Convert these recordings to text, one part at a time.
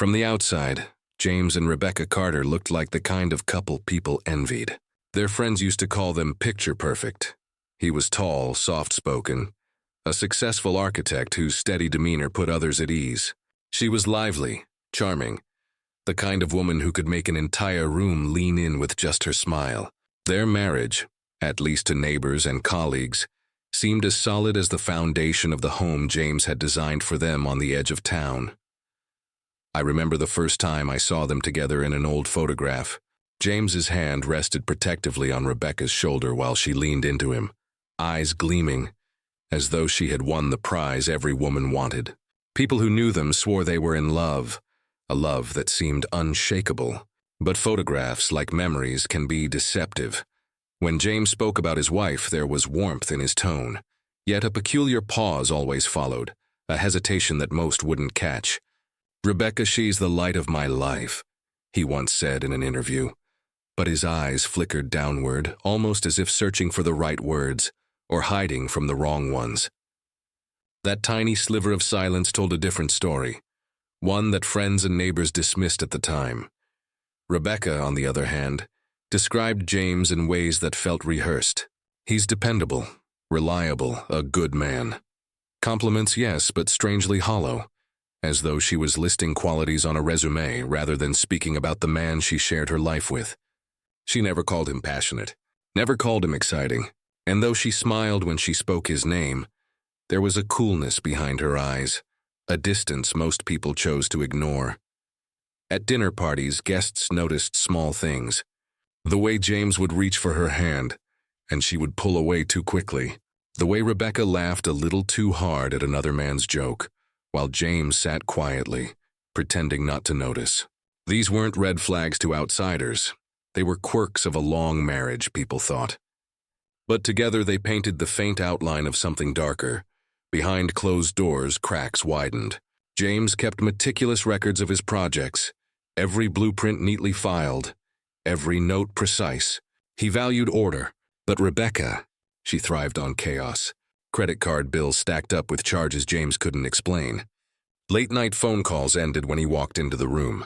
From the outside, James and Rebecca Carter looked like the kind of couple people envied. Their friends used to call them picture perfect. He was tall, soft-spoken, a successful architect whose steady demeanor put others at ease. She was lively, charming, the kind of woman who could make an entire room lean in with just her smile. Their marriage, at least to neighbors and colleagues, seemed as solid as the foundation of the home James had designed for them on the edge of town. I remember the first time I saw them together in an old photograph. James's hand rested protectively on Rebecca's shoulder while she leaned into him, eyes gleaming, as though she had won the prize every woman wanted. People who knew them swore they were in love, a love that seemed unshakable. But photographs, like memories, can be deceptive. When James spoke about his wife, there was warmth in his tone, yet a peculiar pause always followed, a hesitation that most wouldn't catch. "Rebecca, she's the light of my life," he once said in an interview. But his eyes flickered downward, almost as if searching for the right words, or hiding from the wrong ones. That tiny sliver of silence told a different story, one that friends and neighbors dismissed at the time. Rebecca, on the other hand, described James in ways that felt rehearsed. "He's dependable, reliable, a good man." Compliments, yes, but strangely hollow, as though she was listing qualities on a resume rather than speaking about the man she shared her life with. She never called him passionate, never called him exciting, and though she smiled when she spoke his name, there was a coolness behind her eyes, a distance most people chose to ignore. At dinner parties, guests noticed small things. The way James would reach for her hand, and she would pull away too quickly. The way Rebecca laughed a little too hard at another man's joke, while James sat quietly, pretending not to notice. These weren't red flags to outsiders. They were quirks of a long marriage, people thought. But together they painted the faint outline of something darker. Behind closed doors, cracks widened. James kept meticulous records of his projects, every blueprint neatly filed, every note precise. He valued order, but Rebecca, she thrived on chaos. Credit card bills stacked up with charges James couldn't explain. Late-night phone calls ended when he walked into the room.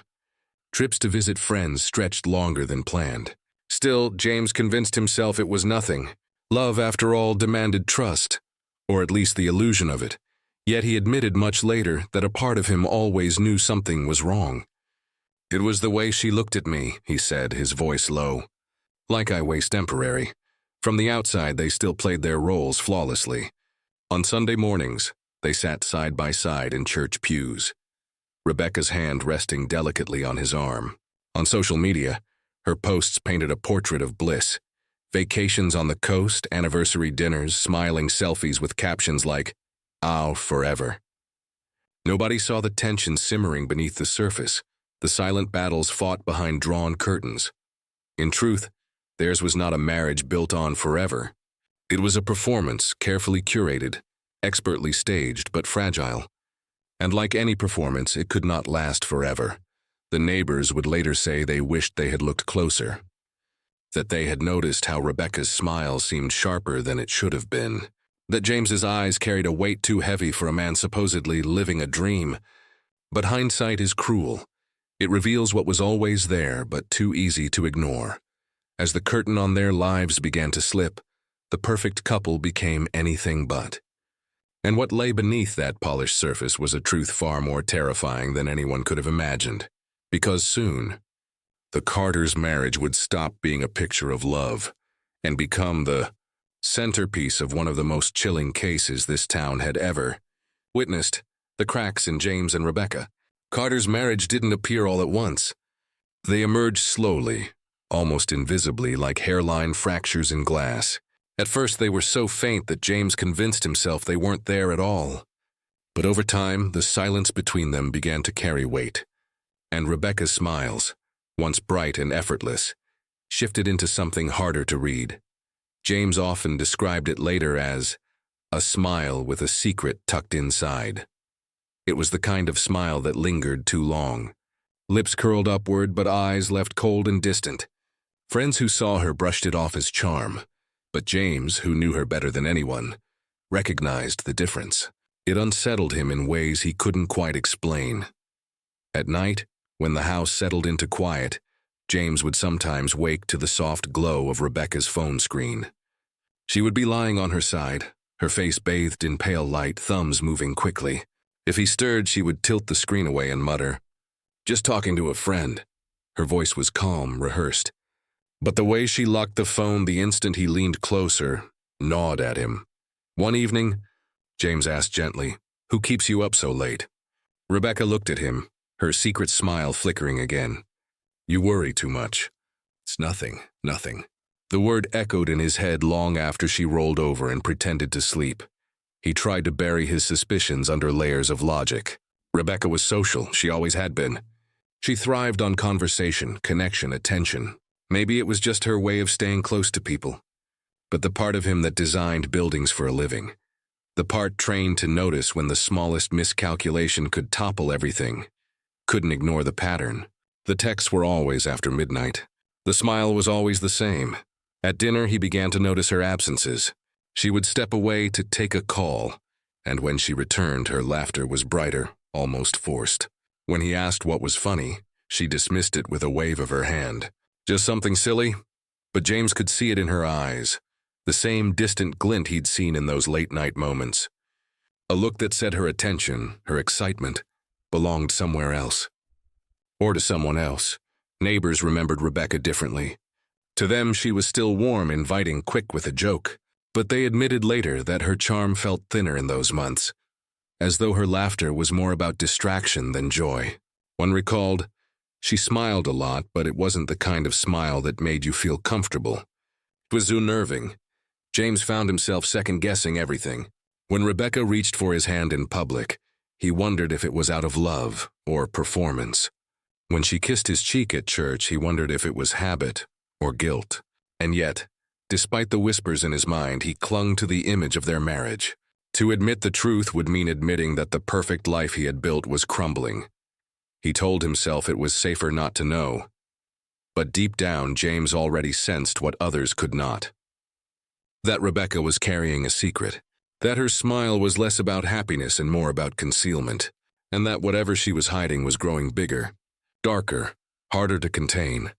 Trips to visit friends stretched longer than planned. Still, James convinced himself it was nothing. Love, after all, demanded trust, or at least the illusion of it. Yet he admitted much later that a part of him always knew something was wrong. "It was the way she looked at me," he said, his voice low. "Like I was temporary." From the outside, they still played their roles flawlessly. On Sunday mornings, they sat side by side in church pews, Rebecca's hand resting delicately on his arm. On social media, her posts painted a portrait of bliss. Vacations on the coast, anniversary dinners, smiling selfies with captions like, "Ow, forever." Nobody saw the tension simmering beneath the surface, the silent battles fought behind drawn curtains. In truth, theirs was not a marriage built on forever. It was a performance, carefully curated, expertly staged, but fragile. And like any performance, it could not last forever. The neighbors would later say they wished they had looked closer, that they had noticed how Rebecca's smile seemed sharper than it should have been, that James's eyes carried a weight too heavy for a man supposedly living a dream. But hindsight is cruel. It reveals what was always there, but too easy to ignore. As the curtain on their lives began to slip, the perfect couple became anything but. And what lay beneath that polished surface was a truth far more terrifying than anyone could have imagined. Because soon, the Carters' marriage would stop being a picture of love and become the centerpiece of one of the most chilling cases this town had ever witnessed, the cracks in James and Rebecca. Carter's marriage didn't appear all at once. They emerged slowly, almost invisibly, like hairline fractures in glass. At first they were so faint that James convinced himself they weren't there at all. But over time, the silence between them began to carry weight, and Rebecca's smiles, once bright and effortless, shifted into something harder to read. James often described it later as a smile with a secret tucked inside. It was the kind of smile that lingered too long. Lips curled upward, but eyes left cold and distant. Friends who saw her brushed it off as charm, but James, who knew her better than anyone, recognized the difference. It unsettled him in ways he couldn't quite explain. At night, when the house settled into quiet, James would sometimes wake to the soft glow of Rebecca's phone screen. She would be lying on her side, her face bathed in pale light, thumbs moving quickly. If he stirred, she would tilt the screen away and mutter, "Just talking to a friend." Her voice was calm, rehearsed. But the way she locked the phone the instant he leaned closer gnawed at him. One evening, James asked gently, "Who keeps you up so late?" Rebecca looked at him, her secret smile flickering again. "You worry too much." "It's nothing, nothing." The word echoed in his head long after she rolled over and pretended to sleep. He tried to bury his suspicions under layers of logic. Rebecca was social, she always had been. She thrived on conversation, connection, attention. Maybe it was just her way of staying close to people. But the part of him that designed buildings for a living, the part trained to notice when the smallest miscalculation could topple everything, couldn't ignore the pattern. The texts were always after midnight. The smile was always the same. At dinner, he began to notice her absences. She would step away to take a call, and when she returned, her laughter was brighter, almost forced. When he asked what was funny, she dismissed it with a wave of her hand. Just something silly? But James could see it in her eyes, the same distant glint he'd seen in those late-night moments. A look that said her attention, her excitement, belonged somewhere else. Or to someone else. Neighbors remembered Rebecca differently. To them, she was still warm, inviting, quick with a joke. But they admitted later that her charm felt thinner in those months, as though her laughter was more about distraction than joy. One recalled, "She smiled a lot, but it wasn't the kind of smile that made you feel comfortable. It was unnerving." James found himself second-guessing everything. When Rebecca reached for his hand in public, he wondered if it was out of love or performance. When she kissed his cheek at church, he wondered if it was habit or guilt. And yet, despite the whispers in his mind, he clung to the image of their marriage. To admit the truth would mean admitting that the perfect life he had built was crumbling. He told himself it was safer not to know. But deep down, James already sensed what others could not. That Rebecca was carrying a secret. That her smile was less about happiness and more about concealment. And that whatever she was hiding was growing bigger, darker, harder to contain.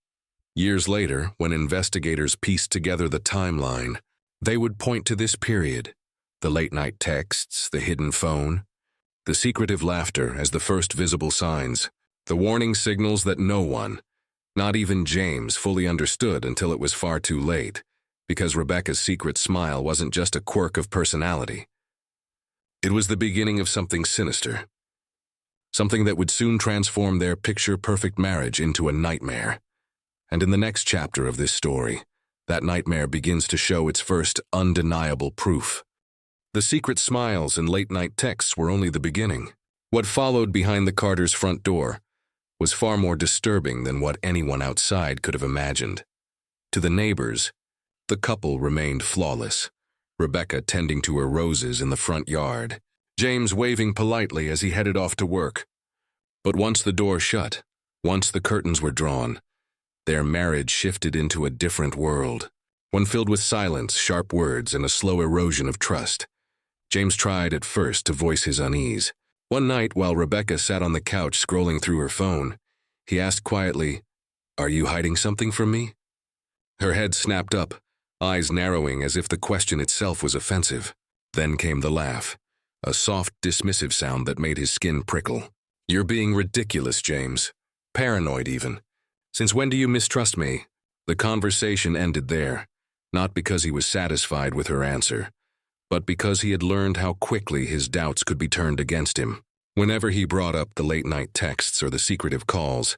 Years later, when investigators pieced together the timeline, they would point to this period, the late-night texts, the hidden phone, the secretive laughter as the first visible signs, the warning signals that no one, not even James, fully understood until it was far too late, because Rebecca's secret smile wasn't just a quirk of personality. It was the beginning of something sinister, something that would soon transform their picture-perfect marriage into a nightmare. And in the next chapter of this story, that nightmare begins to show its first undeniable proof. The secret smiles and late-night texts were only the beginning. What followed behind the Carters' front door was far more disturbing than what anyone outside could have imagined. To the neighbors, the couple remained flawless, Rebecca tending to her roses in the front yard, James waving politely as he headed off to work. But once the door shut, once the curtains were drawn, their marriage shifted into a different world, one filled with silence, sharp words, and a slow erosion of trust. James tried at first to voice his unease. One night, while Rebecca sat on the couch scrolling through her phone, he asked quietly, "Are you hiding something from me?" Her head snapped up, eyes narrowing as if the question itself was offensive. Then came the laugh, a soft, dismissive sound that made his skin prickle. "You're being ridiculous, James. Paranoid, even. Since when do you mistrust me?" The conversation ended there, not because he was satisfied with her answer, but because he had learned how quickly his doubts could be turned against him. Whenever he brought up the late-night texts or the secretive calls,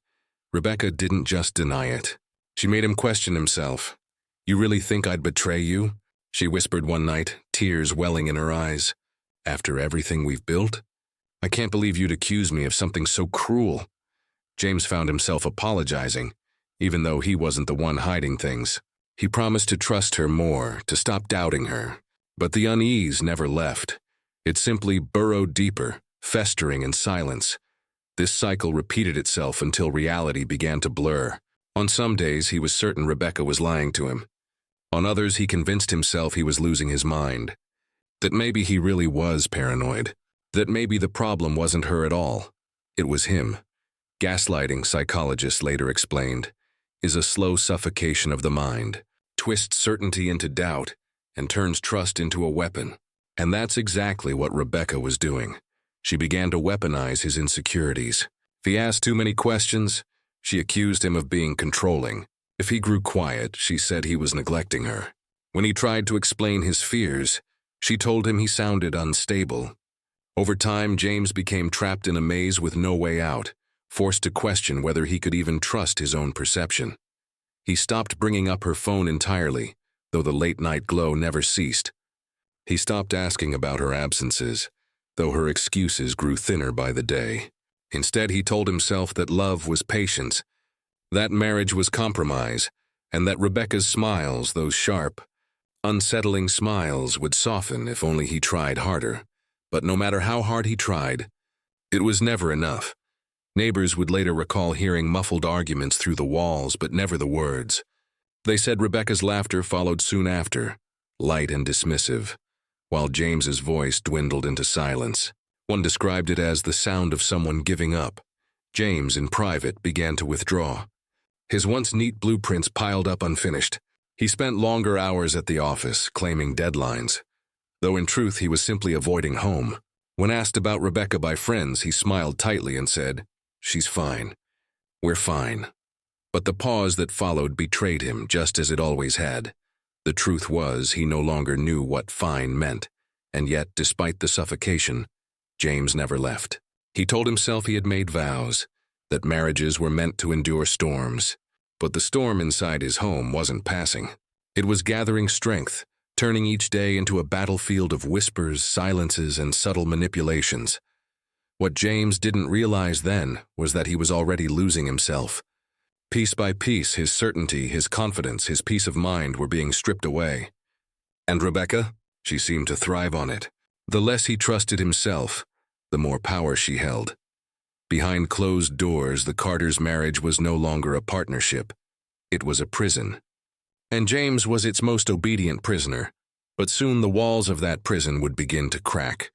Rebecca didn't just deny it. She made him question himself. "You really think I'd betray you?" she whispered one night, tears welling in her eyes. "After everything we've built? I can't believe you'd accuse me of something so cruel." James found himself apologizing, even though he wasn't the one hiding things. He promised to trust her more, to stop doubting her. But the unease never left. It simply burrowed deeper, festering in silence. This cycle repeated itself until reality began to blur. On some days, he was certain Rebecca was lying to him. On others, he convinced himself he was losing his mind. That maybe he really was paranoid. That maybe the problem wasn't her at all. It was him. Gaslighting, psychologists later explained, is a slow suffocation of the mind, twists certainty into doubt, and turns trust into a weapon. And that's exactly what Rebecca was doing. She began to weaponize his insecurities. If he asked too many questions, she accused him of being controlling. If he grew quiet, she said he was neglecting her. When he tried to explain his fears, she told him he sounded unstable. Over time, James became trapped in a maze with no way out, forced to question whether he could even trust his own perception. He stopped bringing up her phone entirely, though the late-night glow never ceased. He stopped asking about her absences, though her excuses grew thinner by the day. Instead, he told himself that love was patience, that marriage was compromise, and that Rebecca's smiles, those sharp, unsettling smiles, would soften if only he tried harder. But no matter how hard he tried, it was never enough. Neighbors would later recall hearing muffled arguments through the walls, but never the words. They said Rebecca's laughter followed soon after, light and dismissive, while James's voice dwindled into silence. One described it as the sound of someone giving up. James, in private, began to withdraw. His once neat blueprints piled up unfinished. He spent longer hours at the office, claiming deadlines, though in truth he was simply avoiding home. When asked about Rebecca by friends, he smiled tightly and said, "She's fine. We're fine." But the pause that followed betrayed him, just as it always had. The truth was, he no longer knew what fine meant, and yet, despite the suffocation, James never left. He told himself he had made vows, that marriages were meant to endure storms. But the storm inside his home wasn't passing. It was gathering strength, turning each day into a battlefield of whispers, silences, and subtle manipulations. What James didn't realize then was that he was already losing himself. Piece by piece, his certainty, his confidence, his peace of mind were being stripped away. And Rebecca? She seemed to thrive on it. The less he trusted himself, the more power she held. Behind closed doors, the Carters' marriage was no longer a partnership. It was a prison. And James was its most obedient prisoner, but soon the walls of that prison would begin to crack.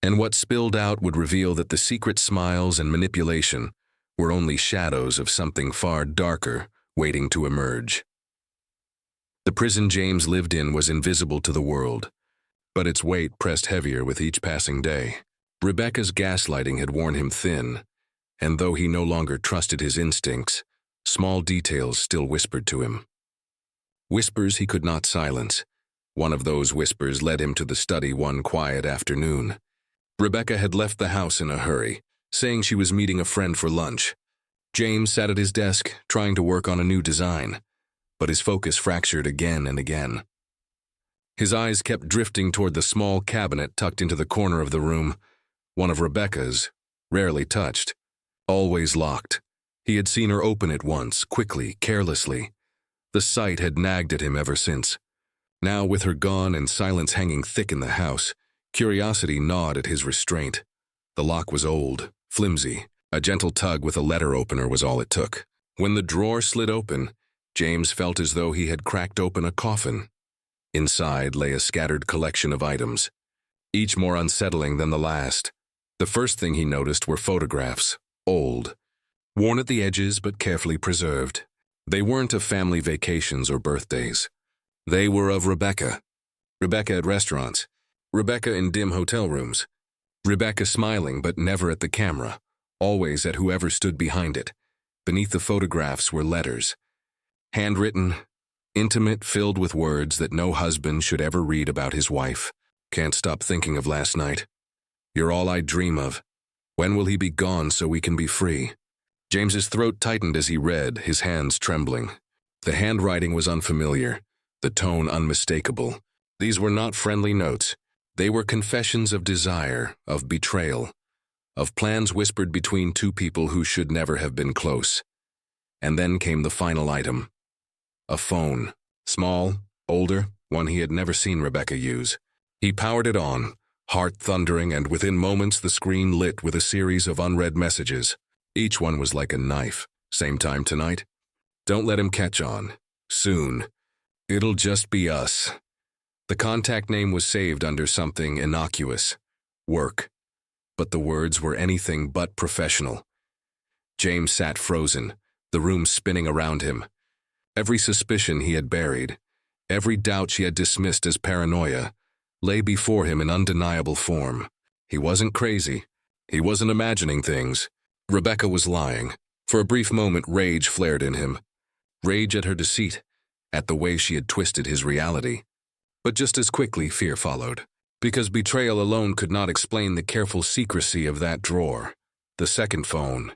And what spilled out would reveal that the secret smiles and manipulation were only shadows of something far darker waiting to emerge. The prison James lived in was invisible to the world, but its weight pressed heavier with each passing day. Rebecca's gaslighting had worn him thin, and though he no longer trusted his instincts, small details still whispered to him. Whispers he could not silence. One of those whispers led him to the study one quiet afternoon. Rebecca had left the house in a hurry, saying she was meeting a friend for lunch. James sat at his desk, trying to work on a new design, but his focus fractured again and again. His eyes kept drifting toward the small cabinet tucked into the corner of the room, one of Rebecca's, rarely touched, always locked. He had seen her open it once, quickly, carelessly. The sight had nagged at him ever since. Now, with her gone and silence hanging thick in the house, curiosity gnawed at his restraint. The lock was old, flimsy. A gentle tug with a letter opener was all it took. When the drawer slid open, James felt as though he had cracked open a coffin. Inside lay a scattered collection of items, each more unsettling than the last. The first thing he noticed were photographs, old, worn at the edges but carefully preserved. They weren't of family vacations or birthdays. They were of Rebecca. Rebecca at restaurants. Rebecca in dim hotel rooms. Rebecca smiling but never at the camera, always at whoever stood behind it. Beneath the photographs were letters. Handwritten, intimate, filled with words that no husband should ever read about his wife. Can't stop thinking of last night. You're all I dream of. When will he be gone so we can be free? James's throat tightened as he read, his hands trembling. The handwriting was unfamiliar, the tone unmistakable. These were not friendly notes. They were confessions of desire, of betrayal, of plans whispered between two people who should never have been close. And then came the final item. A phone. Small, older, one he had never seen Rebecca use. He powered it on, heart thundering, and within moments the screen lit with a series of unread messages. Each one was like a knife. Same time tonight? Don't let him catch on. Soon. It'll just be us. The contact name was saved under something innocuous. Work. But the words were anything but professional. James sat frozen, the room spinning around him. Every suspicion he had buried, every doubt she had dismissed as paranoia, lay before him in undeniable form. He wasn't crazy. He wasn't imagining things. Rebecca was lying. For a brief moment, rage flared in him. Rage at her deceit, at the way she had twisted his reality. But just as quickly, fear followed. Because betrayal alone could not explain the careful secrecy of that drawer, the second phone,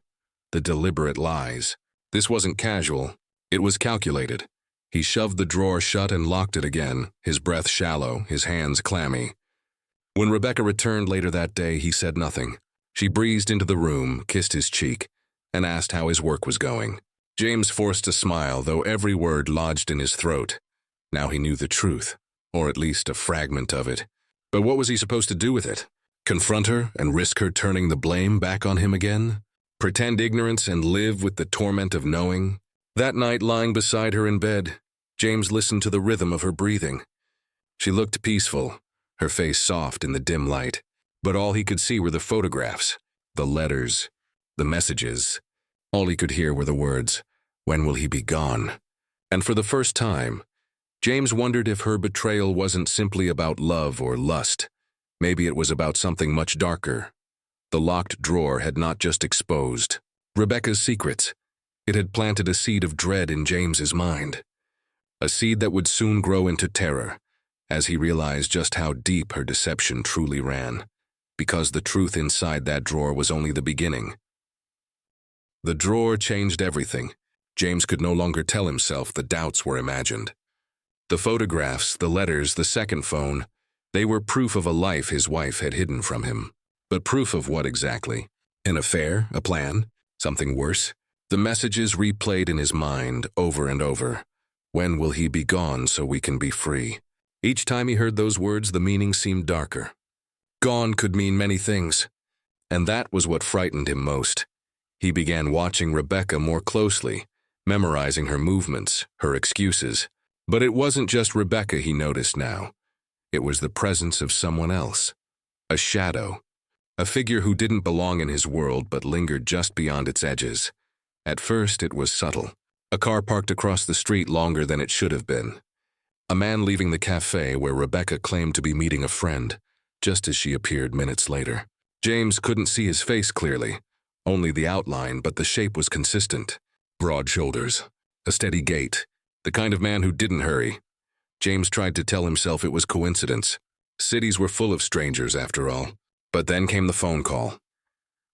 the deliberate lies. This wasn't casual. It was calculated. He shoved the drawer shut and locked it again, his breath shallow, his hands clammy. When Rebecca returned later that day, he said nothing. She breezed into the room, kissed his cheek, and asked how his work was going. James forced a smile, though every word lodged in his throat. Now he knew the truth, or at least a fragment of it. But what was he supposed to do with it? Confront her and risk her turning the blame back on him again? Pretend ignorance and live with the torment of knowing? That night, lying beside her in bed, James listened to the rhythm of her breathing. She looked peaceful, her face soft in the dim light, but all he could see were the photographs, the letters, the messages. All he could hear were the words, "When will he be gone?" And for the first time, James wondered if her betrayal wasn't simply about love or lust. Maybe it was about something much darker. The locked drawer had not just exposed Rebecca's secrets. It had planted a seed of dread in James's mind. A seed that would soon grow into terror, as he realized just how deep her deception truly ran. Because the truth inside that drawer was only the beginning. The drawer changed everything. James could no longer tell himself the doubts were imagined. The photographs, the letters, the second phone, they were proof of a life his wife had hidden from him. But proof of what exactly? An affair? A plan? Something worse? The messages replayed in his mind over and over. When will he be gone so we can be free? Each time he heard those words, the meaning seemed darker. Gone could mean many things, and that was what frightened him most. He began watching Rebecca more closely, memorizing her movements, her excuses. But it wasn't just Rebecca he noticed now. It was the presence of someone else. A shadow. A figure who didn't belong in his world but lingered just beyond its edges. At first, it was subtle. A car parked across the street longer than it should have been. A man leaving the cafe where Rebecca claimed to be meeting a friend, just as she appeared minutes later. James couldn't see his face clearly, only the outline, but the shape was consistent. Broad shoulders, a steady gait, the kind of man who didn't hurry. James tried to tell himself it was coincidence. Cities were full of strangers, after all. But then came the phone call.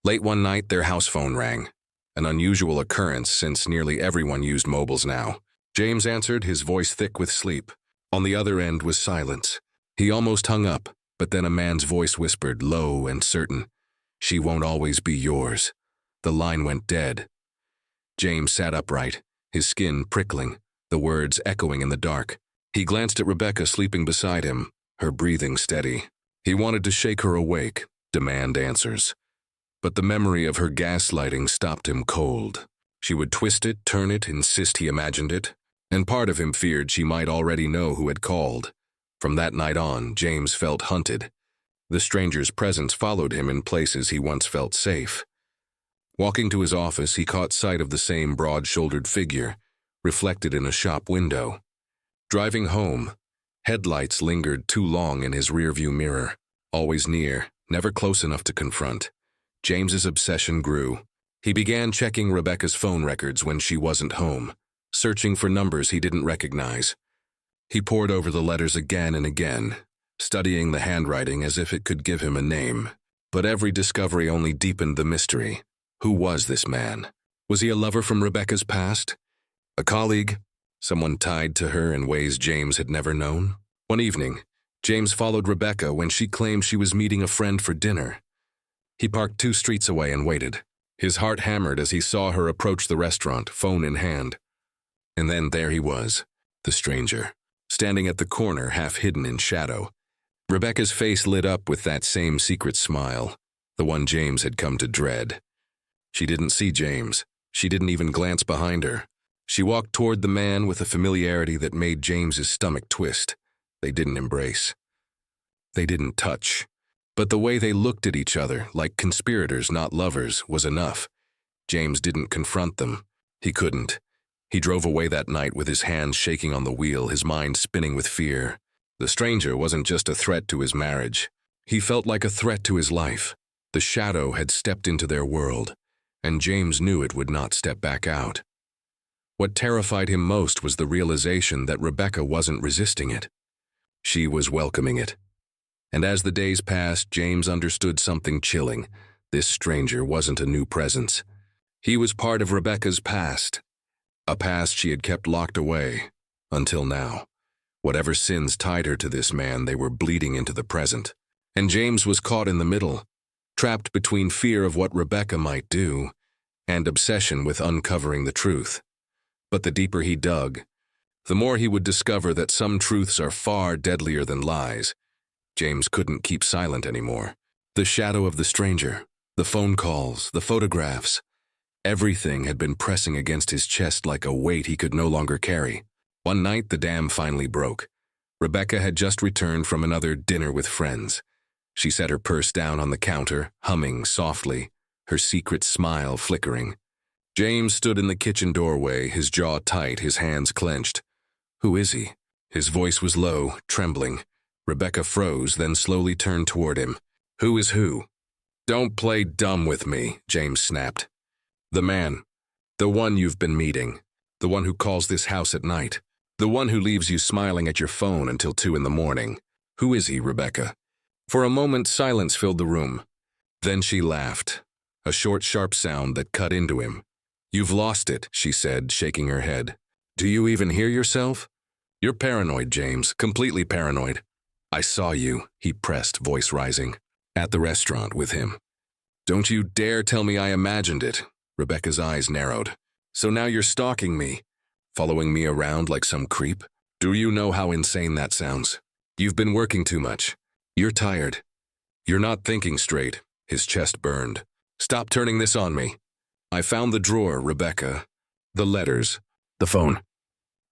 Late one night, their house phone rang. An unusual occurrence since nearly everyone used mobiles now. James answered, his voice thick with sleep. On the other end was silence. He almost hung up, but then a man's voice whispered, low and certain, "She won't always be yours." The line went dead. James sat upright, his skin prickling, the words echoing in the dark. He glanced at Rebecca sleeping beside him, her breathing steady. He wanted to shake her awake, demand answers. But the memory of her gaslighting stopped him cold. She would twist it, turn it, insist he imagined it, and part of him feared she might already know who had called. From that night on, James felt hunted. The stranger's presence followed him in places he once felt safe. Walking to his office, he caught sight of the same broad-shouldered figure, reflected in a shop window. Driving home, headlights lingered too long in his rearview mirror, always near, never close enough to confront. James's obsession grew. He began checking Rebecca's phone records when she wasn't home, searching for numbers he didn't recognize. He pored over the letters again and again, studying the handwriting as if it could give him a name. But every discovery only deepened the mystery. Who was this man? Was he a lover from Rebecca's past? A colleague? Someone tied to her in ways James had never known? One evening, James followed Rebecca when she claimed she was meeting a friend for dinner. He parked 2 streets away and waited. His heart hammered as he saw her approach the restaurant, phone in hand. And then there he was, the stranger, standing at the corner, half hidden in shadow. Rebecca's face lit up with that same secret smile, the one James had come to dread. She didn't see James. She didn't even glance behind her. She walked toward the man with a familiarity that made James's stomach twist. They didn't embrace. They didn't touch. But the way they looked at each other, like conspirators, not lovers, was enough. James didn't confront them. He couldn't. He drove away that night with his hands shaking on the wheel, his mind spinning with fear. The stranger wasn't just a threat to his marriage. He felt like a threat to his life. The shadow had stepped into their world, and James knew it would not step back out. What terrified him most was the realization that Rebecca wasn't resisting it. She was welcoming it. And as the days passed, James understood something chilling. This stranger wasn't a new presence. He was part of Rebecca's past, a past she had kept locked away, until now. Whatever sins tied her to this man, they were bleeding into the present. And James was caught in the middle, trapped between fear of what Rebecca might do and obsession with uncovering the truth. But the deeper he dug, the more he would discover that some truths are far deadlier than lies. James couldn't keep silent anymore. The shadow of the stranger, the phone calls, the photographs, everything had been pressing against his chest like a weight he could no longer carry. One night, the dam finally broke. Rebecca had just returned from another dinner with friends. She set her purse down on the counter, humming softly, her secret smile flickering. James stood in the kitchen doorway, his jaw tight, his hands clenched. "Who is he?" His voice was low, trembling. Rebecca froze, then slowly turned toward him. "Who is who?" "Don't play dumb with me," James snapped. "The man. The one you've been meeting. The one who calls this house at night. The one who leaves you smiling at your phone until 2 in the morning. Who is he, Rebecca?" For a moment, silence filled the room. Then she laughed, a short, sharp sound that cut into him. "You've lost it," she said, shaking her head. "Do you even hear yourself? You're paranoid, James, completely paranoid. I saw you," he pressed, voice rising, "at the restaurant with him. Don't you dare tell me I imagined it." Rebecca's eyes narrowed. "So now you're stalking me, following me around like some creep? Do you know how insane that sounds? You've been working too much. You're tired. You're not thinking straight." His chest burned. "Stop turning this on me. I found the drawer, Rebecca. The letters. The phone.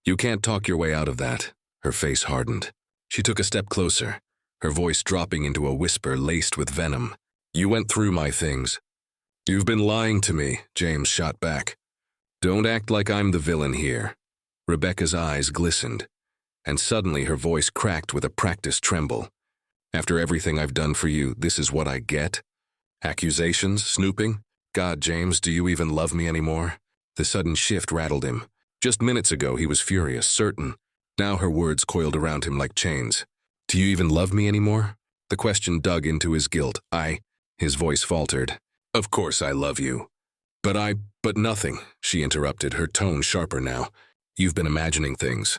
You can't talk your way out of that." Her face hardened. She took a step closer, her voice dropping into a whisper laced with venom. "You went through my things. You've been lying to me," James shot back. "Don't act like I'm the villain here." Rebecca's eyes glistened, and suddenly her voice cracked with a practiced tremble. "After everything I've done for you, this is what I get? Accusations? Snooping? God, James, do you even love me anymore?" The sudden shift rattled him. Just minutes ago, he was furious, certain. Now her words coiled around him like chains. "Do you even love me anymore?" The question dug into his guilt. His voice faltered. "Of course I love you. But nothing," she interrupted, her tone sharper now. "You've been imagining things,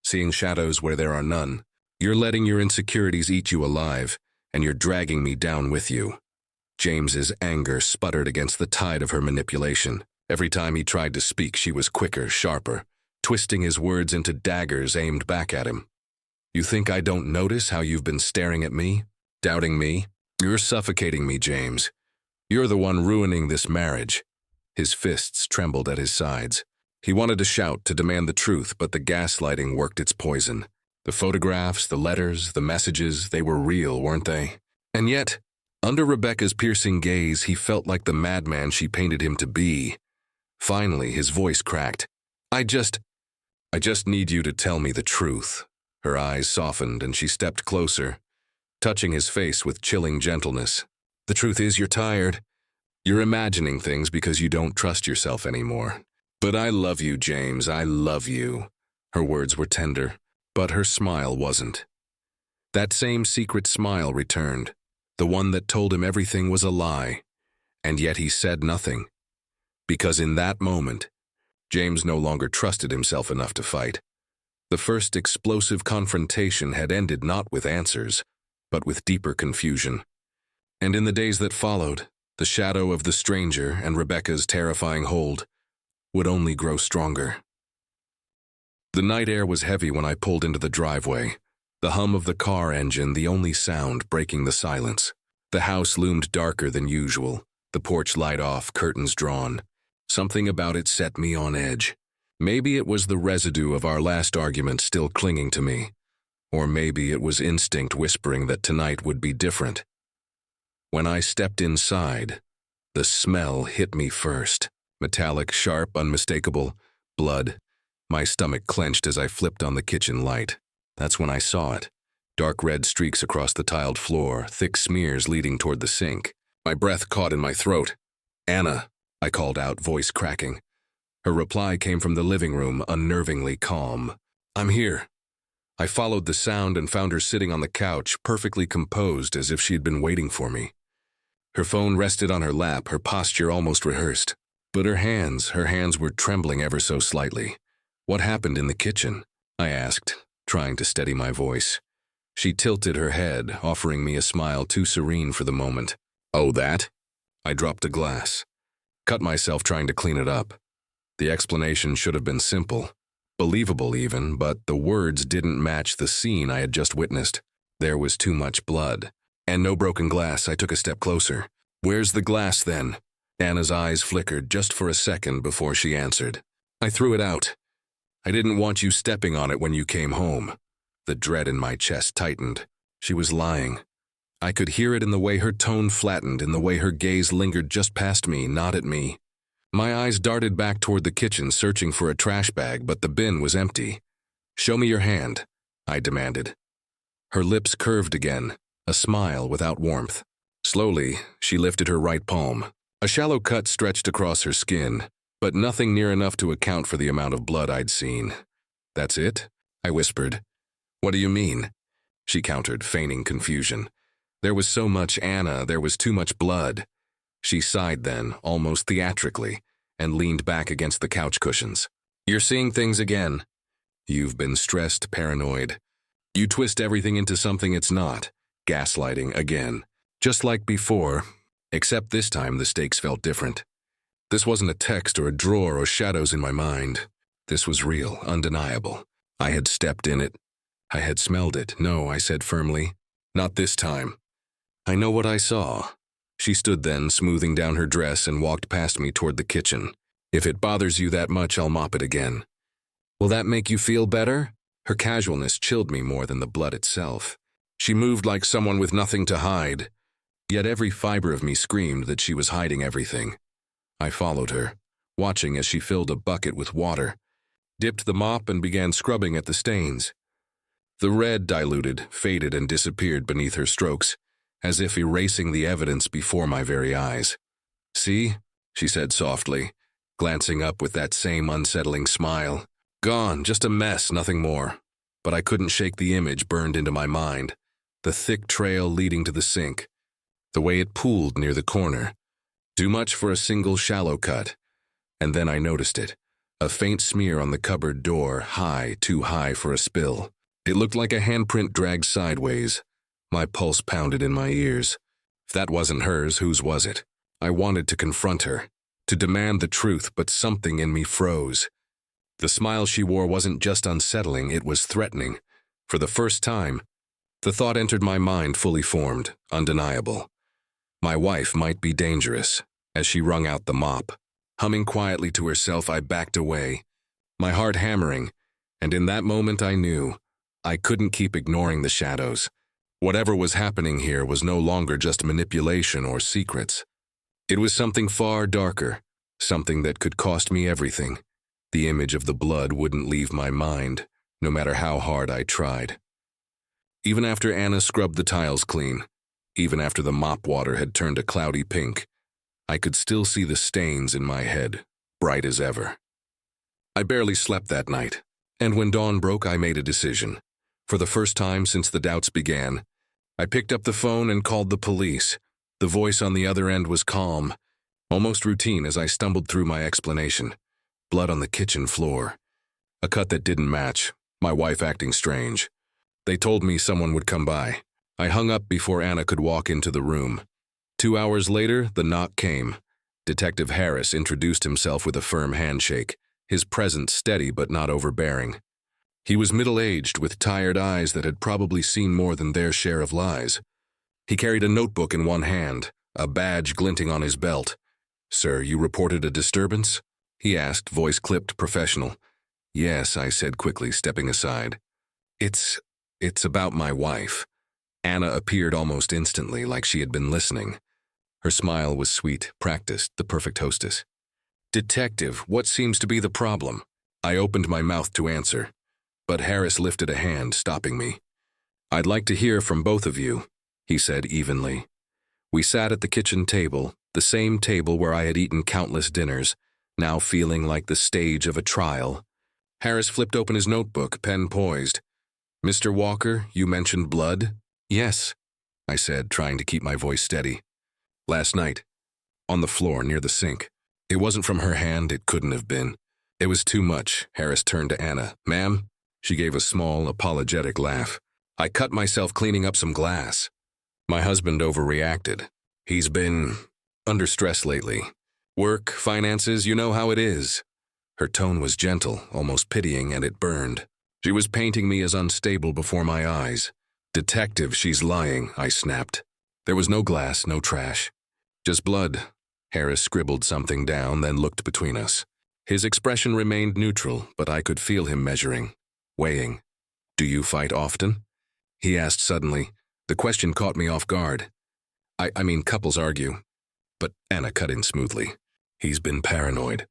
seeing shadows where there are none. You're letting your insecurities eat you alive, and you're dragging me down with you." James's anger sputtered against the tide of her manipulation. Every time he tried to speak, she was quicker, sharper, twisting his words into daggers aimed back at him. "You think I don't notice how you've been staring at me? Doubting me? You're suffocating me, James. You're the one ruining this marriage." His fists trembled at his sides. He wanted to shout, to demand the truth, but the gaslighting worked its poison. The photographs, the letters, the messages, they were real, weren't they? And yet, under Rebecca's piercing gaze, he felt like the madman she painted him to be. Finally, his voice cracked. I just need you to tell me the truth." Her eyes softened and she stepped closer, touching his face with chilling gentleness. "The truth is you're tired. You're imagining things because you don't trust yourself anymore. But I love you, James, I love you." Her words were tender, but her smile wasn't. That same secret smile returned, the one that told him everything was a lie, and yet he said nothing. Because in that moment, James no longer trusted himself enough to fight. The first explosive confrontation had ended not with answers, but with deeper confusion. And in the days that followed, the shadow of the stranger and Rebecca's terrifying hold would only grow stronger. The night air was heavy when I pulled into the driveway, the hum of the car engine the only sound breaking the silence. The house loomed darker than usual, the porch light off, curtains drawn. Something about it set me on edge. Maybe it was the residue of our last argument still clinging to me, or maybe it was instinct whispering that tonight would be different. When I stepped inside, The smell hit me first. Metallic, sharp, unmistakable. Blood. My stomach clenched as I flipped on the kitchen light. That's when I saw it. Dark red streaks across the tiled floor, thick smears leading toward the sink. My breath caught in my throat. "Anna," I called out, voice cracking. Her reply came from the living room, unnervingly calm. "I'm here." I followed the sound and found her sitting on the couch, perfectly composed as if she had been waiting for me. Her phone rested on her lap, her posture almost rehearsed. But her hands were trembling ever so slightly. "What happened in the kitchen?" I asked, trying to steady my voice. She tilted her head, offering me a smile too serene for the moment. "Oh, that?" I dropped a glass. Cut myself trying to clean it up. The explanation should have been simple. Believable even, but the words didn't match the scene I had just witnessed. There was too much blood. And no broken glass. I took a step closer. "Where's the glass, then?" Anna's eyes flickered just for a second before she answered. "I threw it out. I didn't want you stepping on it when you came home." The dread in my chest tightened. She was lying. I could hear it in the way her tone flattened, in the way her gaze lingered just past me, not at me. My eyes darted back toward the kitchen, searching for a trash bag, but the bin was empty. "Show me your hand," I demanded. Her lips curved again, a smile without warmth. Slowly, she lifted her right palm. A shallow cut stretched across her skin, but nothing near enough to account for the amount of blood I'd seen. "That's it?" I whispered. "What do you mean?" She countered, feigning confusion. "There was so much, Anna, there was too much blood." She sighed then, almost theatrically, and leaned back against the couch cushions. "You're seeing things again. You've been stressed, paranoid. You twist everything into something it's not. Gaslighting again. Just like before, except this time the stakes felt different. This wasn't a text or a drawer or shadows in my mind. This was real, undeniable. I had stepped in it. I had smelled it. No, I said firmly. Not this time. I know what I saw." She stood then, smoothing down her dress, and walked past me toward the kitchen. "If it bothers you that much, I'll mop it again." "Will that make you feel better?" Her casualness chilled me more than the blood itself. She moved like someone with nothing to hide, yet every fiber of me screamed that she was hiding everything. I followed her, watching as she filled a bucket with water, dipped the mop, and began scrubbing at the stains. The red diluted, faded, and disappeared beneath her strokes, as if erasing the evidence before my very eyes. "See?" she said softly, glancing up with that same unsettling smile. "Gone, just a mess, nothing more." But I couldn't shake the image burned into my mind, the thick trail leading to the sink, the way it pooled near the corner. Too much for a single shallow cut. And then I noticed it, a faint smear on the cupboard door, high, too high for a spill. It looked like a handprint dragged sideways. My pulse pounded in my ears. If that wasn't hers, whose was it? I wanted to confront her, to demand the truth, but something in me froze. The smile she wore wasn't just unsettling, it was threatening. For the first time, the thought entered my mind fully formed, undeniable. My wife might be dangerous. As she wrung out the mop, humming quietly to herself, I backed away, my heart hammering, and in that moment I knew I couldn't keep ignoring the shadows. Whatever was happening here was no longer just manipulation or secrets. It was something far darker, something that could cost me everything. The image of the blood wouldn't leave my mind, no matter how hard I tried. Even after Anna scrubbed the tiles clean, even after the mop water had turned a cloudy pink, I could still see the stains in my head, bright as ever. I barely slept that night, and when dawn broke, I made a decision. For the first time since the doubts began, I picked up the phone and called the police. The voice on the other end was calm, almost routine as I stumbled through my explanation. Blood on the kitchen floor. A cut that didn't match, my wife acting strange. They told me someone would come by. I hung up before Anna could walk into the room. 2 hours later, the knock came. Detective Harris introduced himself with a firm handshake, his presence steady but not overbearing. He was middle-aged, with tired eyes that had probably seen more than their share of lies. He carried a notebook in one hand, a badge glinting on his belt. "Sir, you reported a disturbance?" he asked, voice clipped, professional. "Yes," I said quickly, stepping aside. It's about my wife." Anna appeared almost instantly, like she had been listening. Her smile was sweet, practiced, the perfect hostess. "Detective, what seems to be the problem?" I opened my mouth to answer, but Harris lifted a hand, stopping me. "I'd like to hear from both of you," he said evenly. We sat at the kitchen table, the same table where I had eaten countless dinners, now feeling like the stage of a trial. Harris flipped open his notebook, pen poised. "Mr. Walker, you mentioned blood?" "Yes," I said, trying to keep my voice steady. "Last night, on the floor near the sink. It wasn't from her hand, it couldn't have been. It was too much." Harris turned to Anna. "Ma'am?" She gave a small, apologetic laugh. "I cut myself cleaning up some glass. My husband overreacted. He's been under stress lately. Work, finances, you know how it is." Her tone was gentle, almost pitying, and it burned. She was painting me as unstable before my eyes. "Detective, she's lying," I snapped. "There was no glass, no trash. Just blood." Harris scribbled something down, then looked between us. His expression remained neutral, but I could feel him measuring, weighing. "Do you fight often?" he asked suddenly. The question caught me off guard. I mean, couples argue. But Anna cut in smoothly. "He's been paranoid.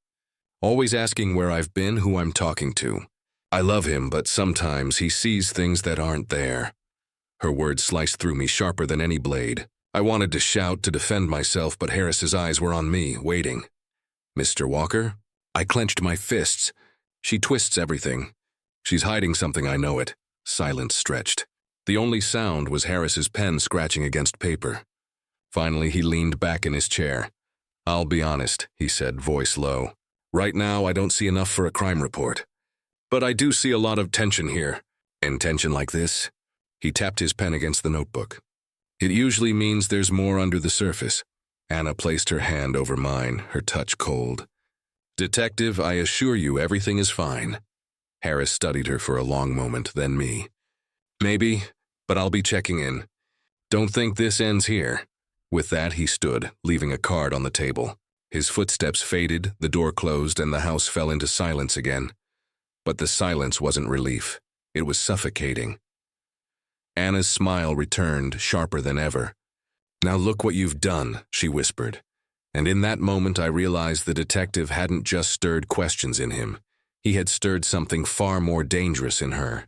Always asking where I've been, who I'm talking to. I love him, but sometimes he sees things that aren't there." Her words sliced through me sharper than any blade. I wanted to shout to defend myself, but Harris's eyes were on me, waiting. "Mr. Walker?" I clenched my fists. "She twists everything. She's hiding something, I know it." Silence stretched. The only sound was Harris's pen scratching against paper. Finally, he leaned back in his chair. "I'll be honest," he said, voice low. "Right now, I don't see enough for a crime report. But I do see a lot of tension here." "And tension like this?" He tapped his pen against the notebook. "It usually means there's more under the surface." Anna placed her hand over mine, her touch cold. "Detective, I assure you everything is fine." Harris studied her for a long moment, then me. "Maybe, but I'll be checking in. Don't think this ends here." With that, he stood, leaving a card on the table. His footsteps faded, the door closed, and the house fell into silence again. But the silence wasn't relief. It was suffocating. Anna's smile returned, sharper than ever. "Now look what you've done," she whispered. And in that moment, I realized the detective hadn't just stirred questions in him. He had stirred something far more dangerous in her.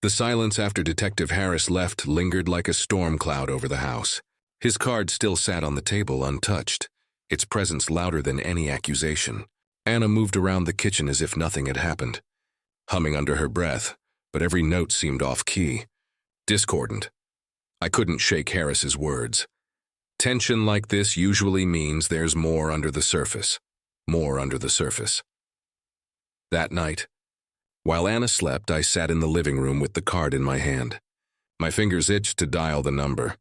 The silence after Detective Harris left lingered like a storm cloud over the house. His card still sat on the table, untouched, its presence louder than any accusation. Anna moved around the kitchen as if nothing had happened, humming under her breath, but every note seemed off-key, discordant. I couldn't shake Harris's words. Tension like this usually means there's more under the surface. More under the surface. That night, while Anna slept, I sat in the living room with the card in my hand. My fingers itched to dial the number,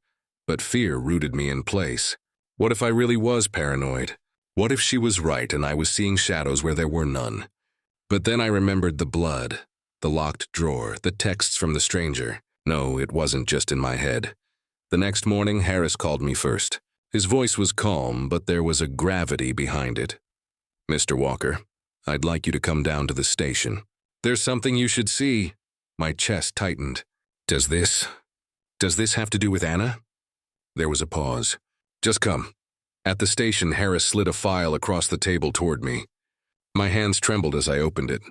but fear rooted me in place. What if I really was paranoid? What if she was right and I was seeing shadows where there were none? But then I remembered the blood, the locked drawer, the texts from the stranger. No, it wasn't just in my head. The next morning, Harris called me first. His voice was calm, but there was a gravity behind it. "Mr. Walker, I'd like you to come down to the station. There's something you should see." My chest tightened. Does this have to do with Anna?" There was a pause. "Just come." At the station, Harris slid a file across the table toward me. My hands trembled as I opened it.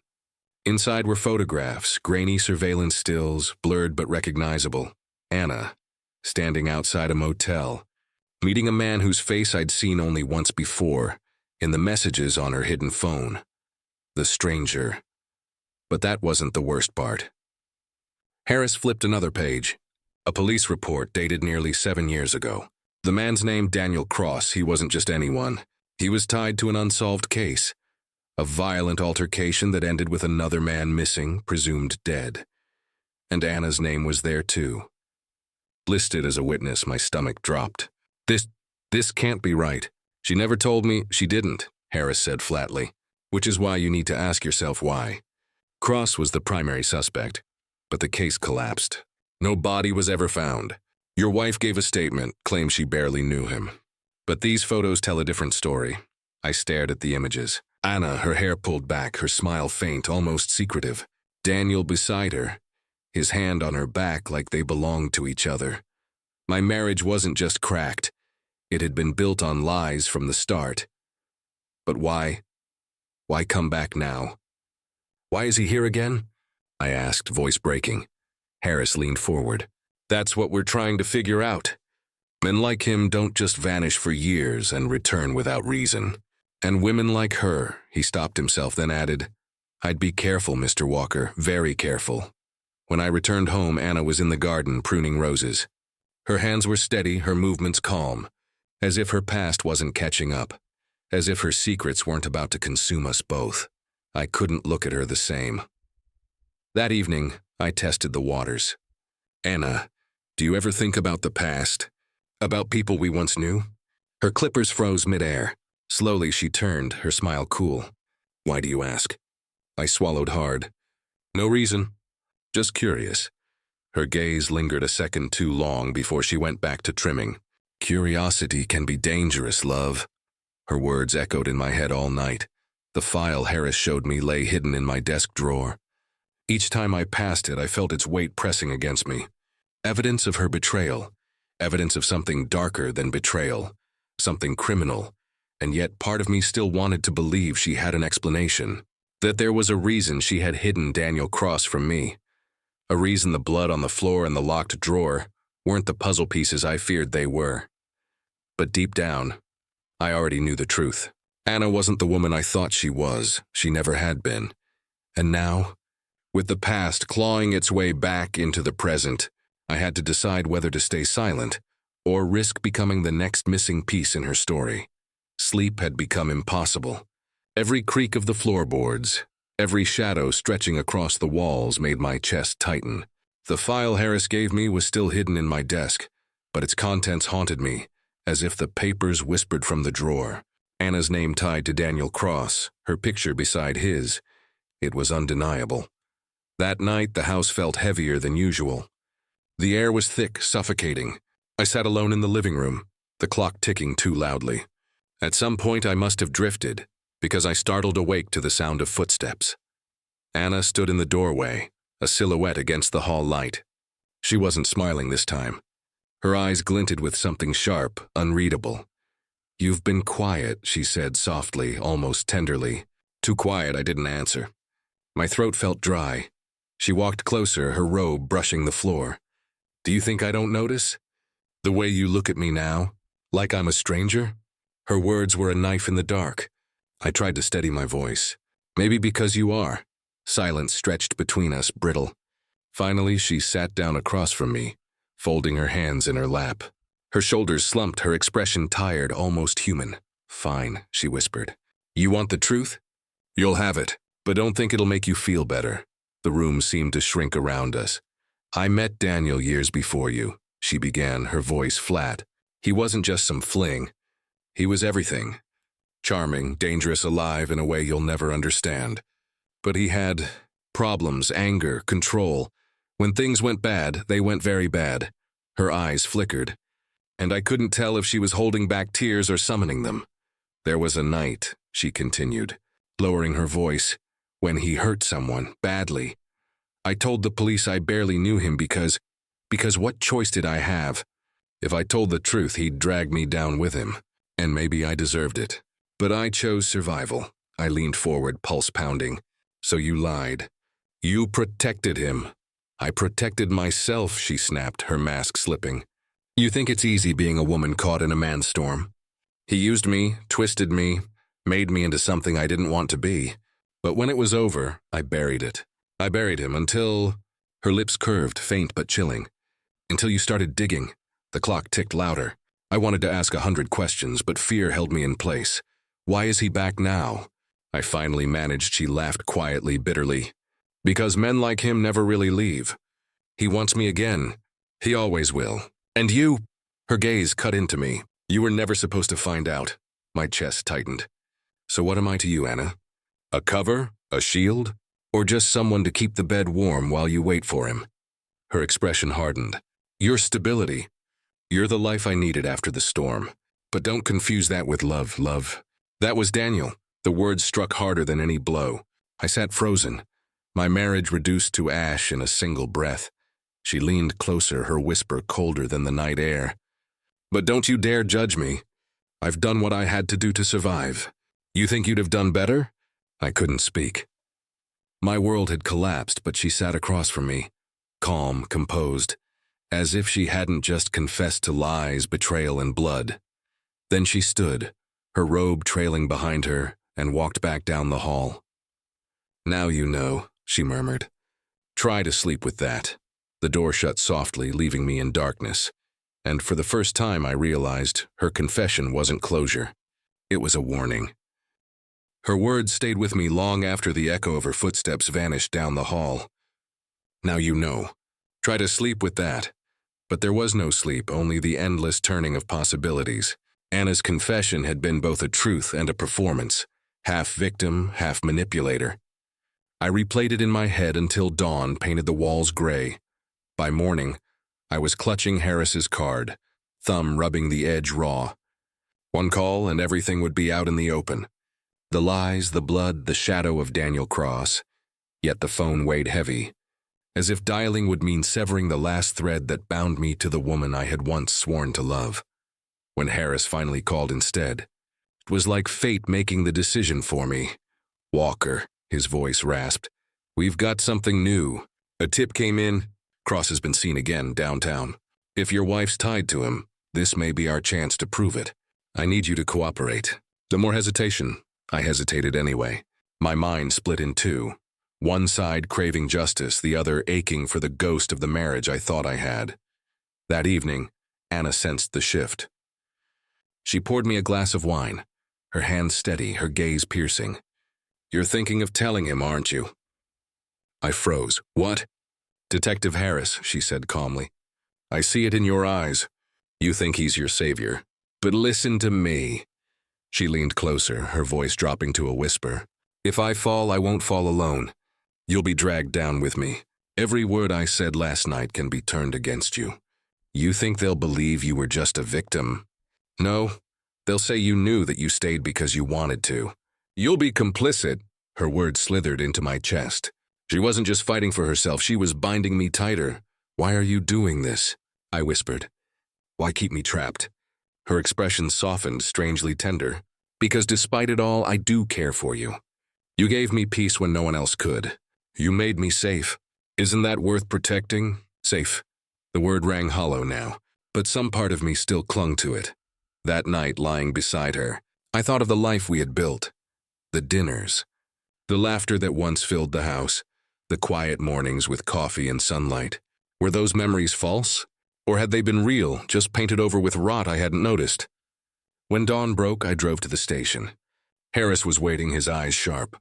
Inside were photographs, grainy surveillance stills, blurred but recognizable. Anna, standing outside a motel, meeting a man whose face I'd seen only once before, in the messages on her hidden phone. The stranger. But that wasn't the worst part. Harris flipped another page. A police report dated nearly 7 years ago. The man's name, Daniel Cross. He wasn't just anyone. He was tied to an unsolved case. A violent altercation that ended with another man missing, presumed dead. And Anna's name was there too. Listed as a witness, my stomach dropped. This can't be right. She never told me she didn't, Harris said flatly. Which is why you need to ask yourself why. Cross was the primary suspect, but the case collapsed. No body was ever found. Your wife gave a statement, claimed she barely knew him. But these photos tell a different story. I stared at the images. Anna, her hair pulled back, her smile faint, almost secretive. Daniel beside her, his hand on her back like they belonged to each other. My marriage wasn't just cracked. It had been built on lies from the start. But why? Why come back now? Why is he here again? I asked, voice breaking. Harris leaned forward. That's what we're trying to figure out. Men like him don't just vanish for years and return without reason. And women like her, he stopped himself, then added, I'd be careful, Mr. Walker, very careful. When I returned home, Anna was in the garden pruning roses. Her hands were steady, her movements calm, as if her past wasn't catching up, as if her secrets weren't about to consume us both. I couldn't look at her the same. That evening, I tested the waters. Anna, do you ever think about the past? About people we once knew? Her clippers froze midair. Slowly she turned, her smile cool. Why do you ask? I swallowed hard. No reason. Just curious. Her gaze lingered a second too long before she went back to trimming. Curiosity can be dangerous, love. Her words echoed in my head all night. The file Harris showed me lay hidden in my desk drawer. Each time I passed it, I felt its weight pressing against me. Evidence of her betrayal. Evidence of something darker than betrayal. Something criminal. And yet part of me still wanted to believe she had an explanation. That there was a reason she had hidden Daniel Cross from me. A reason the blood on the floor and the locked drawer weren't the puzzle pieces I feared they were. But deep down, I already knew the truth. Anna wasn't the woman I thought she was. She never had been. And now, with the past clawing its way back into the present, I had to decide whether to stay silent or risk becoming the next missing piece in her story. Sleep had become impossible. Every creak of the floorboards, every shadow stretching across the walls made my chest tighten. The file Harris gave me was still hidden in my desk, but its contents haunted me, as if the papers whispered from the drawer. Anna's name tied to Daniel Cross, her picture beside his. It was undeniable. That night, the house felt heavier than usual. The air was thick, suffocating. I sat alone in the living room, the clock ticking too loudly. At some point, I must have drifted, because I startled awake to the sound of footsteps. Anna stood in the doorway, a silhouette against the hall light. She wasn't smiling this time. Her eyes glinted with something sharp, unreadable. You've been quiet, she said softly, almost tenderly. Too quiet, I didn't answer. My throat felt dry. She walked closer, her robe brushing the floor. Do you think I don't notice? The way you look at me now, like I'm a stranger? Her words were a knife in the dark. I tried to steady my voice. Maybe because you are. Silence stretched between us, brittle. Finally, she sat down across from me, folding her hands in her lap. Her shoulders slumped, her expression tired, almost human. Fine, she whispered. You want the truth? You'll have it, but don't think it'll make you feel better. The room seemed to shrink around us. I met Daniel years before you, she began, her voice flat. He wasn't just some fling. He was everything. Charming, dangerous, alive in a way you'll never understand. But he had problems, anger, control. When things went bad, they went very bad. Her eyes flickered, and I couldn't tell if she was holding back tears or summoning them. There was a night, she continued, lowering her voice, when he hurt someone, badly. I told the police I barely knew him because what choice did I have? If I told the truth, he'd drag me down with him, and maybe I deserved it. But I chose survival. I leaned forward, pulse pounding. So you lied. You protected him. I protected myself, she snapped, her mask slipping. You think it's easy being a woman caught in a man's storm? He used me, twisted me, made me into something I didn't want to be. But when it was over, I buried it. I buried him until... Her lips curved, faint but chilling. Until you started digging. The clock ticked louder. I wanted to ask 100 questions, but fear held me in place. Why is he back now? I finally managed, she laughed quietly, bitterly. Because men like him never really leave. He wants me again. He always will. And you... Her gaze cut into me. You were never supposed to find out. My chest tightened. So what am I to you, Anna? A cover? A shield? Or just someone to keep the bed warm while you wait for him? Her expression hardened. Your stability. You're the life I needed after the storm. But don't confuse that with love, love. That was Daniel. The words struck harder than any blow. I sat frozen, my marriage reduced to ash in a single breath. She leaned closer, her whisper colder than the night air. But don't you dare judge me. I've done what I had to do to survive. You think you'd have done better? I couldn't speak. My world had collapsed, but she sat across from me, calm, composed, as if she hadn't just confessed to lies, betrayal, and blood. Then she stood, her robe trailing behind her, and walked back down the hall. "Now you know," she murmured. "Try to sleep with that." The door shut softly, leaving me in darkness, and for the first time I realized her confession wasn't closure. It was a warning. Her words stayed with me long after the echo of her footsteps vanished down the hall. "Now you know. Try to sleep with that." But there was no sleep, only the endless turning of possibilities. Anna's confession had been both a truth and a performance, half victim, half manipulator. I replayed it in my head until dawn painted the walls gray. By morning, I was clutching Harris's card, thumb rubbing the edge raw. One call and everything would be out in the open. The lies, the blood, the shadow of Daniel Cross. Yet the phone weighed heavy, as if dialing would mean severing the last thread that bound me to the woman I had once sworn to love. When Harris finally called instead, it was like fate making the decision for me. "Walker," his voice rasped. "We've got something new. A tip came in. Cross has been seen again downtown. If your wife's tied to him, this may be our chance to prove it. I need you to cooperate." The more hesitation. I hesitated anyway. My mind split in two. One side craving justice, the other aching for the ghost of the marriage I thought I had. That evening, Anna sensed the shift. She poured me a glass of wine, her hands steady, her gaze piercing. "You're thinking of telling him, aren't you?" I froze. "What?" "Detective Harris," she said calmly. "I see it in your eyes. You think he's your savior. But listen to me." She leaned closer, her voice dropping to a whisper. "If I fall, I won't fall alone. You'll be dragged down with me. Every word I said last night can be turned against you. You think they'll believe you were just a victim? No, they'll say you knew that you stayed because you wanted to. You'll be complicit." Her words slithered into my chest. She wasn't just fighting for herself, she was binding me tighter. "Why are you doing this?" I whispered. "Why keep me trapped?" Her expression softened, strangely tender. "Because despite it all, I do care for you. You gave me peace when no one else could. You made me safe. Isn't that worth protecting?" Safe. The word rang hollow now, but some part of me still clung to it. That night, lying beside her, I thought of the life we had built. The dinners. The laughter that once filled the house. The quiet mornings with coffee and sunlight. Were those memories false? Or had they been real, just painted over with rot I hadn't noticed? When dawn broke, I drove to the station. Harris was waiting, his eyes sharp.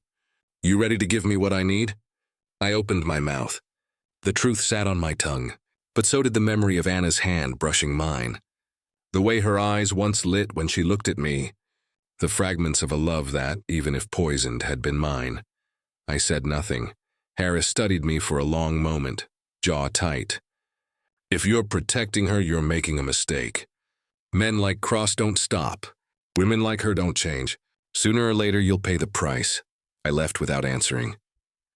"You ready to give me what I need?" I opened my mouth. The truth sat on my tongue, but so did the memory of Anna's hand brushing mine. The way her eyes once lit when she looked at me. The fragments of a love that, even if poisoned, had been mine. I said nothing. Harris studied me for a long moment, jaw tight. "If you're protecting her, you're making a mistake. Men like Cross don't stop. Women like her don't change. Sooner or later, you'll pay the price." I left without answering.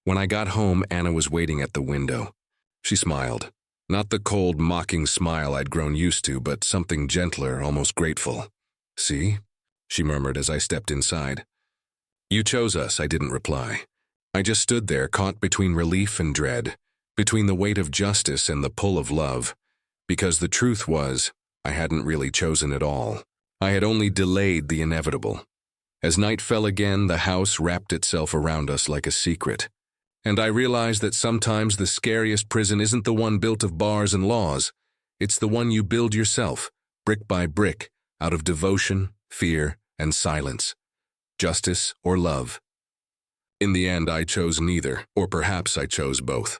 When I got home, Anna was waiting at the window. She smiled. Not the cold, mocking smile I'd grown used to, but something gentler, almost grateful. "See?" she murmured as I stepped inside. "You chose us," I didn't reply. I just stood there, caught between relief and dread, between the weight of justice and the pull of love, because the truth was, I hadn't really chosen at all. I had only delayed the inevitable. As night fell again, the house wrapped itself around us like a secret. And I realized that sometimes the scariest prison isn't the one built of bars and laws. It's the one you build yourself, brick by brick, out of devotion, fear, and silence. Justice or love. In the end, I chose neither, or perhaps I chose both.